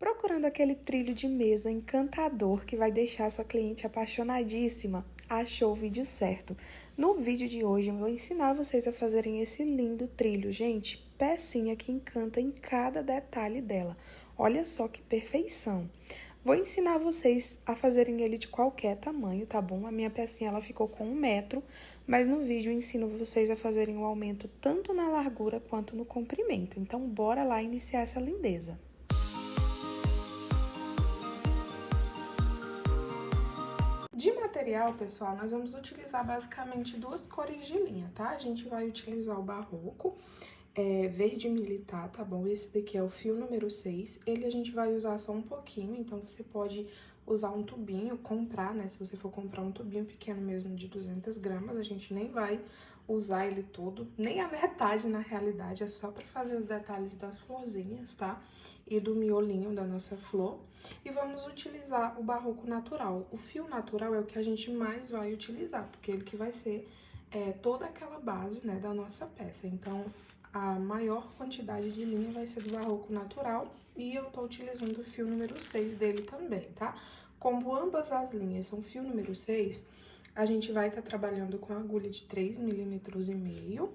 Procurando aquele trilho de mesa encantador que vai deixar sua cliente apaixonadíssima? Achou o vídeo certo. No vídeo de hoje eu vou ensinar vocês a fazerem esse lindo trilho, gente. Pecinha que encanta em cada detalhe dela. Olha só que perfeição. Vou ensinar vocês a fazerem ele de qualquer tamanho, tá bom? A minha pecinha ela ficou com 1 metro, mas no vídeo eu ensino vocês a fazerem um aumento tanto na largura quanto no comprimento. Então bora lá iniciar essa lindeza. De material, pessoal, nós vamos utilizar basicamente 2 cores de linha, tá? A gente vai utilizar o barroco, verde militar, tá bom? Esse daqui é o fio número 6, ele a gente vai usar só um pouquinho, então você pode usar um tubinho, comprar, né? Se você for comprar um tubinho pequeno mesmo de 200 gramas, a gente nem vai usar ele todo, nem a metade na realidade, é só pra fazer os detalhes das florzinhas, tá? E do miolinho da nossa flor. E vamos utilizar o barroco natural. O fio natural é o que a gente mais vai utilizar, porque ele que vai ser toda aquela base, né, da nossa peça. Então, a maior quantidade de linha vai ser do barroco natural e eu tô utilizando o fio número 6 dele também, tá? Como ambas as linhas são fio número 6, a gente vai estar trabalhando com agulha de 3,5 mm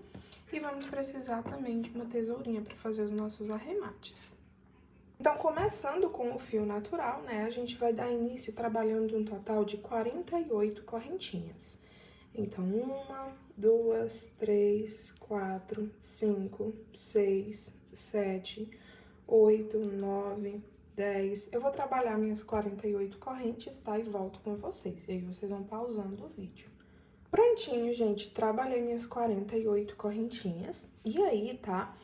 e vamos precisar também de uma tesourinha para fazer os nossos arremates. Então, começando com o fio natural, né, a gente vai dar início trabalhando um total de 48 correntinhas. Então, 1, 2, 3, 4, 5, 6, 7, 8, 9, 10. Eu vou trabalhar minhas 48 correntes, tá? E volto com vocês. E aí, vocês vão pausando o vídeo. Prontinho, gente. Trabalhei minhas 48 correntinhas. E aí, tá?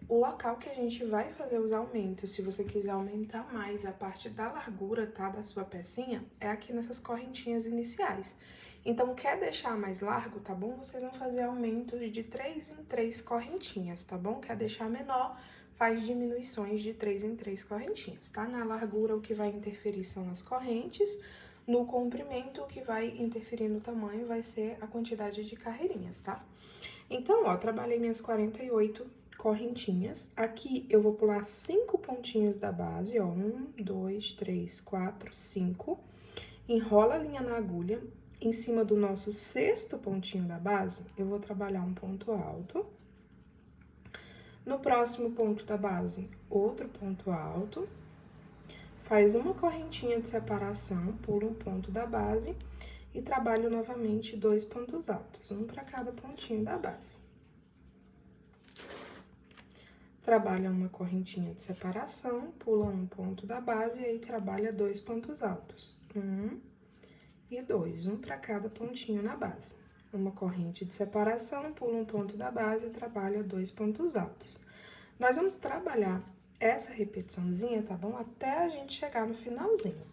O local que a gente vai fazer os aumentos, se você quiser aumentar mais a parte da largura, tá? Da sua pecinha, é aqui nessas correntinhas iniciais. Então, quer deixar mais largo, tá bom? Vocês vão fazer aumentos de 3 em 3 correntinhas, tá bom? Quer deixar menor, faz diminuições de 3 em 3 correntinhas, tá? Na largura, o que vai interferir são as correntes. No comprimento, o que vai interferir no tamanho vai ser a quantidade de carreirinhas, tá? Então, ó, trabalhei minhas 48 correntinhas. Aqui, eu vou pular 5 pontinhos da base, ó. 1, 2, 3, 4, 5. Enrola a linha na agulha. Em cima do nosso 6º pontinho da base, eu vou trabalhar um ponto alto. No próximo ponto da base, outro ponto alto. Faz uma correntinha de separação, pula um ponto da base e trabalho novamente 2 pontos altos, um para cada pontinho da base. Trabalha uma correntinha de separação, pula um ponto da base e aí trabalha 2 pontos altos, 1 e 2, um para cada pontinho na base. Uma corrente de separação, pula um ponto da base e trabalha 2 pontos altos. Nós vamos trabalhar essa repetiçãozinha, tá bom? Até a gente chegar no finalzinho.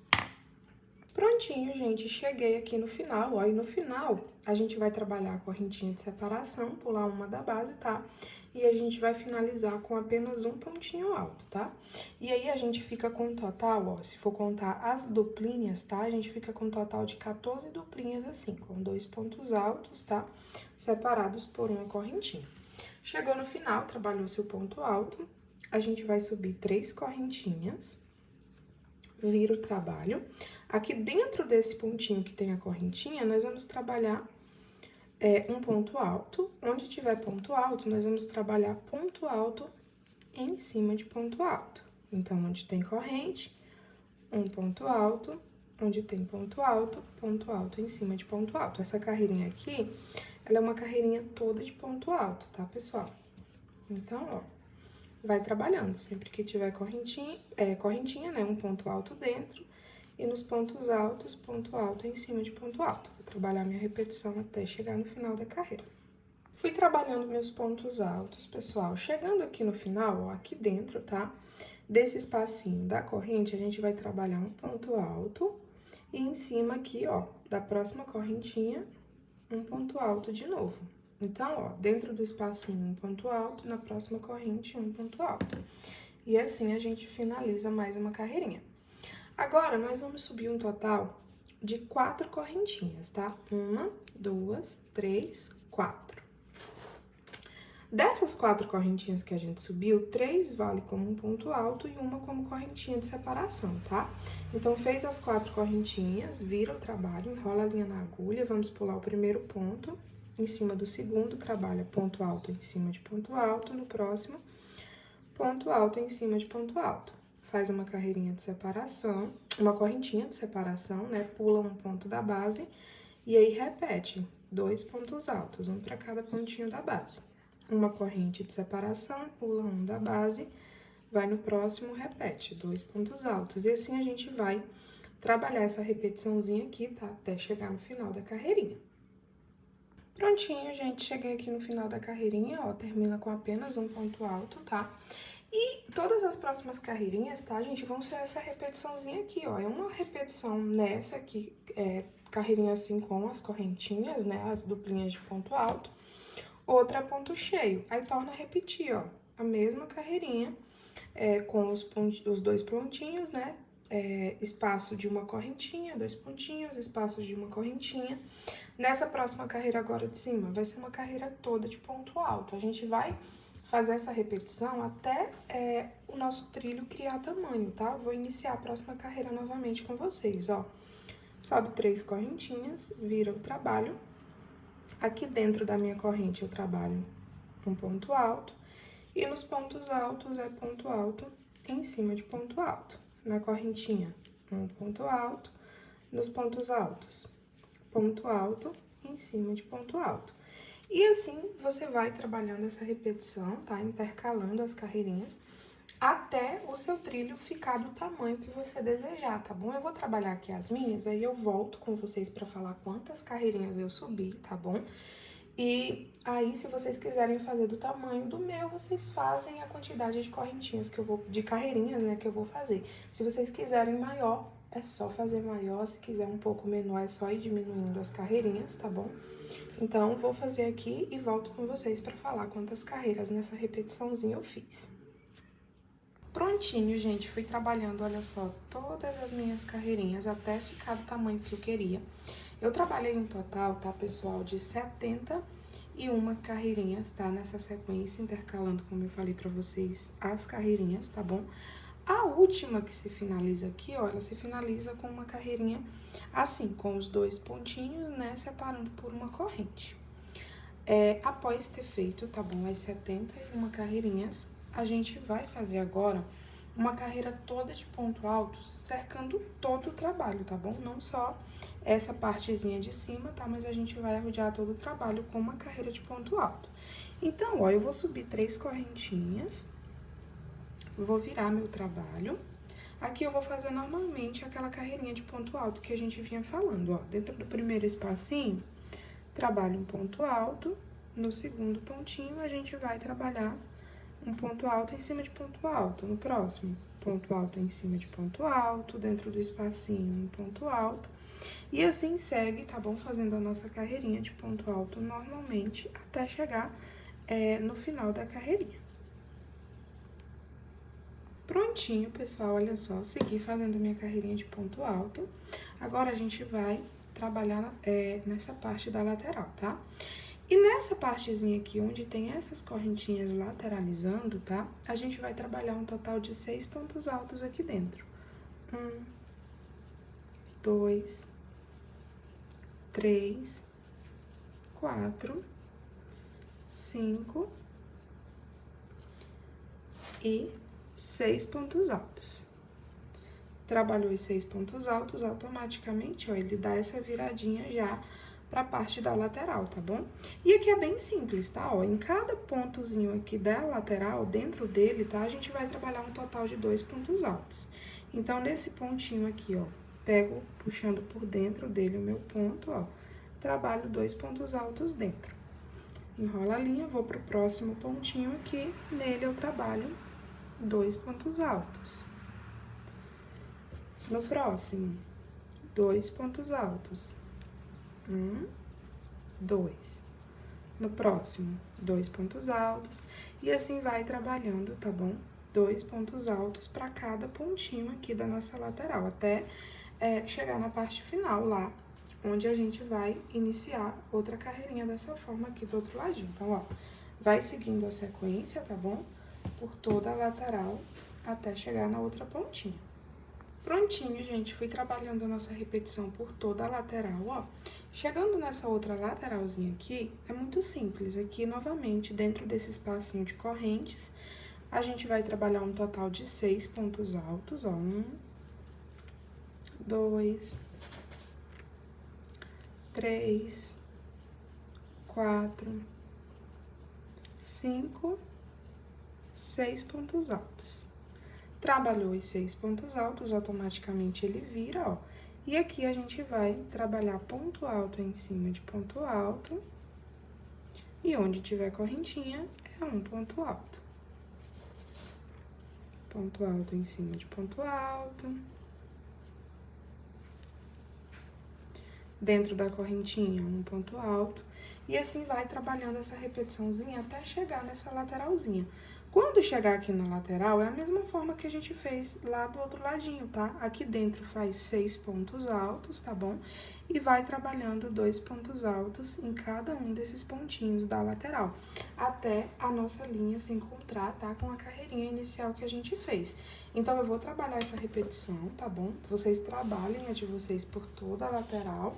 Prontinho, gente, cheguei aqui no final, ó, e no final a gente vai trabalhar a correntinha de separação, pular uma da base, tá? E a gente vai finalizar com apenas um pontinho alto, tá? E aí, a gente fica com um total, ó, se for contar as duplinhas, tá? A gente fica com um total de 14 duplinhas assim, com 2 pontos altos, tá? Separados por uma correntinha. Chegou no final, trabalhou seu ponto alto, a gente vai subir 3 correntinhas, vira o trabalho. Aqui dentro desse pontinho que tem a correntinha, nós vamos trabalhar um ponto alto. Onde tiver ponto alto, nós vamos trabalhar ponto alto em cima de ponto alto. Então, onde tem corrente, um ponto alto, onde tem ponto alto em cima de ponto alto. Essa carreirinha aqui, ela é uma carreirinha toda de ponto alto, tá, pessoal? Então, ó, vai trabalhando, sempre que tiver correntinha, né, um ponto alto dentro, e nos pontos altos, ponto alto em cima de ponto alto. Vou trabalhar minha repetição até chegar no final da carreira. Fui trabalhando meus pontos altos, pessoal. Chegando aqui no final, ó, aqui dentro, tá? Desse espacinho da corrente, a gente vai trabalhar um ponto alto, e em cima aqui, ó, da próxima correntinha, um ponto alto de novo. Então, ó, dentro do espacinho, um ponto alto, na próxima corrente, um ponto alto. E assim a gente finaliza mais uma carreirinha. Agora, nós vamos subir um total de 4 correntinhas, tá? 1, 2, 3, 4. Dessas 4 correntinhas que a gente subiu, 3 vale como um ponto alto e uma como correntinha de separação, tá? Então, fez as 4 correntinhas, vira o trabalho, enrola a linha na agulha, vamos pular o primeiro ponto, em cima do segundo, trabalha ponto alto em cima de ponto alto, no próximo, ponto alto em cima de ponto alto. Faz uma carreirinha de separação, uma correntinha de separação, né? Pula um ponto da base e aí repete 2 pontos altos, um para cada pontinho da base. Uma corrente de separação, pula um da base, vai no próximo, repete 2 pontos altos. E assim a gente vai trabalhar essa repetiçãozinha aqui, tá? Até chegar no final da carreirinha. Prontinho, gente, cheguei aqui no final da carreirinha, ó, termina com apenas um ponto alto, tá? E todas as próximas carreirinhas, tá, gente, vão ser essa repetiçãozinha aqui, ó. É uma repetição nessa aqui, carreirinha assim com as correntinhas, né, as duplinhas de ponto alto. Outra ponto cheio, aí torna a repetir, ó, a mesma carreirinha, com os 2 pontinhos, né, espaço de uma correntinha, 2 pontinhos, espaço de uma correntinha. Nessa próxima carreira agora de cima, vai ser uma carreira toda de ponto alto. A gente vai fazer essa repetição até o nosso trilho criar tamanho, tá? Vou iniciar a próxima carreira novamente com vocês, ó. Sobe 3 correntinhas, vira o trabalho. Aqui dentro da minha corrente eu trabalho um ponto alto. E nos pontos altos é ponto alto em cima de ponto alto. Na correntinha, um ponto alto. Nos pontos altos, ponto alto em cima de ponto alto. E assim, você vai trabalhando essa repetição, tá? Intercalando as carreirinhas, até o seu trilho ficar do tamanho que você desejar, tá bom? Eu vou trabalhar aqui as minhas, aí eu volto com vocês pra falar quantas carreirinhas eu subi, tá bom? E aí, se vocês quiserem fazer do tamanho do meu, vocês fazem a quantidade de correntinhas que eu vou, de carreirinhas, né, que eu vou fazer. Se vocês quiserem maior, é só fazer maior, se quiser um pouco menor, é só ir diminuindo as carreirinhas, tá bom? Então, vou fazer aqui e volto com vocês pra falar quantas carreiras nessa repetiçãozinha eu fiz. Prontinho, gente, fui trabalhando, olha só, todas as minhas carreirinhas até ficar do tamanho que eu queria. Eu trabalhei um total, tá, pessoal, de 71 carreirinhas, tá, nessa sequência, intercalando, como eu falei pra vocês, as carreirinhas, tá bom? A última que se finaliza aqui, ó, ela se finaliza com uma carreirinha assim, com os 2 pontinhos, né, separando por uma corrente. Após ter feito, tá bom, as 71 carreirinhas, a gente vai fazer agora uma carreira toda de ponto alto, cercando todo o trabalho, tá bom? Não só essa partezinha de cima, tá? Mas a gente vai rodear todo o trabalho com uma carreira de ponto alto. Então, ó, eu vou subir 3 correntinhas, vou virar meu trabalho. Aqui eu vou fazer normalmente aquela carreirinha de ponto alto que a gente vinha falando, ó. Dentro do primeiro espacinho, trabalho um ponto alto. No segundo pontinho, a gente vai trabalhar um ponto alto em cima de ponto alto. No próximo, ponto alto em cima de ponto alto. Dentro do espacinho, um ponto alto. E assim segue, tá bom? Fazendo a nossa carreirinha de ponto alto normalmente, até chegar no final da carreirinha. Prontinho, pessoal, olha só, segui fazendo minha carreirinha de ponto alto. Agora, a gente vai trabalhar nessa parte da lateral, tá? E nessa partezinha aqui, onde tem essas correntinhas lateralizando, tá? A gente vai trabalhar um total de 6 pontos altos aqui dentro. 1, 2, 3, 4, 5 e 6 pontos altos. Trabalhou os 6 pontos altos, automaticamente, ó, ele dá essa viradinha já pra parte da lateral, tá bom? E aqui é bem simples, tá? Ó, em cada pontozinho aqui da lateral, dentro dele, tá? A gente vai trabalhar um total de 2 pontos altos. Então, nesse pontinho aqui, ó, pego, puxando por dentro dele o meu ponto, ó, trabalho 2 pontos altos dentro. Enrola a linha, vou pro próximo pontinho aqui, nele eu trabalho 2 pontos altos. No próximo, 2 pontos altos. 1, 2. No próximo, 2 pontos altos. E assim vai trabalhando, tá bom? 2 pontos altos para cada pontinho aqui da nossa lateral, até chegar na parte final lá, onde a gente vai iniciar outra carreirinha dessa forma aqui do outro ladinho. Então, ó, Vai seguindo a sequência, tá bom? Por toda a lateral até chegar na outra pontinha. Prontinho, gente, fui trabalhando a nossa repetição por toda a lateral, ó. Chegando nessa outra lateralzinha aqui, é muito simples. Aqui, novamente, dentro desse espacinho de correntes, a gente vai trabalhar um total de 6 pontos altos, ó. 1, 2, 3, 4, 5, 6 pontos altos. Trabalhou os 6 pontos altos, automaticamente ele vira, ó. E aqui a gente vai trabalhar ponto alto em cima de ponto alto. E onde tiver correntinha, é um ponto alto. Ponto alto em cima de ponto alto. Dentro da correntinha, um ponto alto. E assim vai trabalhando essa repetiçãozinha até chegar nessa lateralzinha. Quando chegar aqui na lateral, é a mesma forma que a gente fez lá do outro ladinho, tá? Aqui dentro faz 6 pontos altos, tá bom? E vai trabalhando 2 pontos altos em cada um desses pontinhos da lateral, até a nossa linha se encontrar, tá? Com a carreirinha inicial que a gente fez. Então, eu vou trabalhar essa repetição, tá bom? Vocês trabalhem a de vocês por toda a lateral,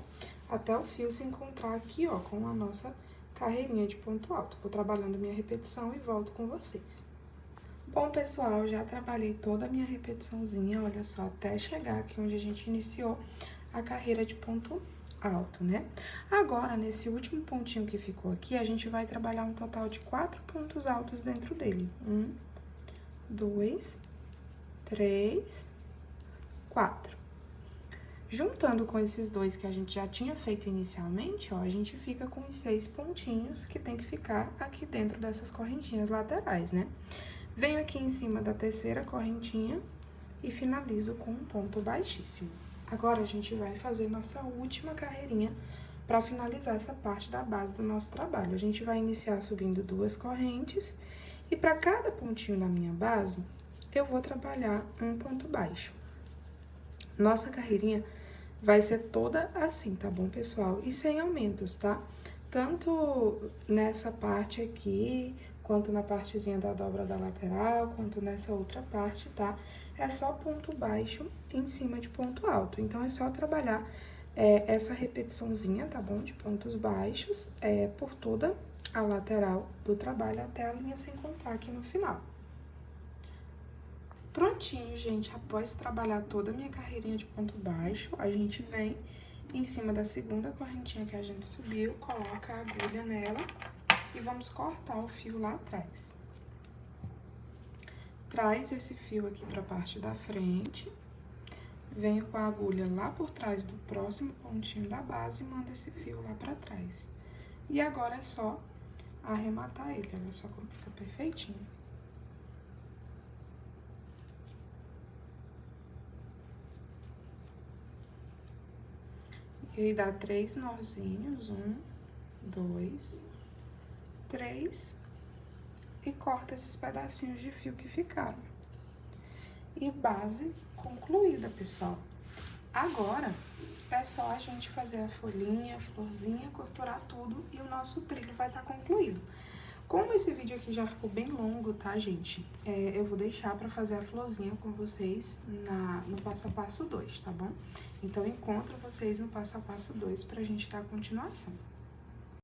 até o fio se encontrar aqui, ó, com a nossa carreirinha de ponto alto. Vou trabalhando minha repetição e volto com vocês. Bom, pessoal, já trabalhei toda a minha repetiçãozinha, olha só, até chegar aqui onde a gente iniciou a carreira de ponto alto, né? Agora, nesse último pontinho que ficou aqui, a gente vai trabalhar um total de 4 pontos altos dentro dele. 1, 2, 3, 4. Juntando com esses dois que a gente já tinha feito inicialmente, ó, a gente fica com os 6 pontinhos que tem que ficar aqui dentro dessas correntinhas laterais, né? Venho aqui em cima da terceira correntinha e finalizo com um ponto baixíssimo. Agora, a gente vai fazer nossa última carreirinha para finalizar essa parte da base do nosso trabalho. A gente vai iniciar subindo 2 correntes e para cada pontinho da minha base, eu vou trabalhar um ponto baixo. Nossa carreirinha vai ser toda assim, tá bom, pessoal? E sem aumentos, tá? Tanto nessa parte aqui, quanto na partezinha da dobra da lateral, quanto nessa outra parte, tá? É só ponto baixo em cima de ponto alto. Então, é só trabalhar essa repetiçãozinha, tá bom? De pontos baixos, por toda a lateral do trabalho, até a linha se encontrar aqui no final. Prontinho, gente, após trabalhar toda a minha carreirinha de ponto baixo, a gente vem em cima da segunda correntinha que a gente subiu, coloca a agulha nela e vamos cortar o fio lá atrás. Traz esse fio aqui pra parte da frente, venho com a agulha lá por trás do próximo pontinho da base e mando esse fio lá pra trás. E agora é só arrematar ele, olha só como fica perfeitinho. E aí, dá 3 nozinhos, 1, 2, 3, e corta esses pedacinhos de fio que ficaram. E base concluída, pessoal. Agora, é só a gente fazer a folhinha, a florzinha, costurar tudo e o nosso trilho vai estar concluído. Como esse vídeo aqui já ficou bem longo, tá, gente? Eu vou deixar pra fazer a florzinha com vocês no passo a passo 2, tá bom? Então, encontro vocês no passo a passo 2 pra gente dar continuação.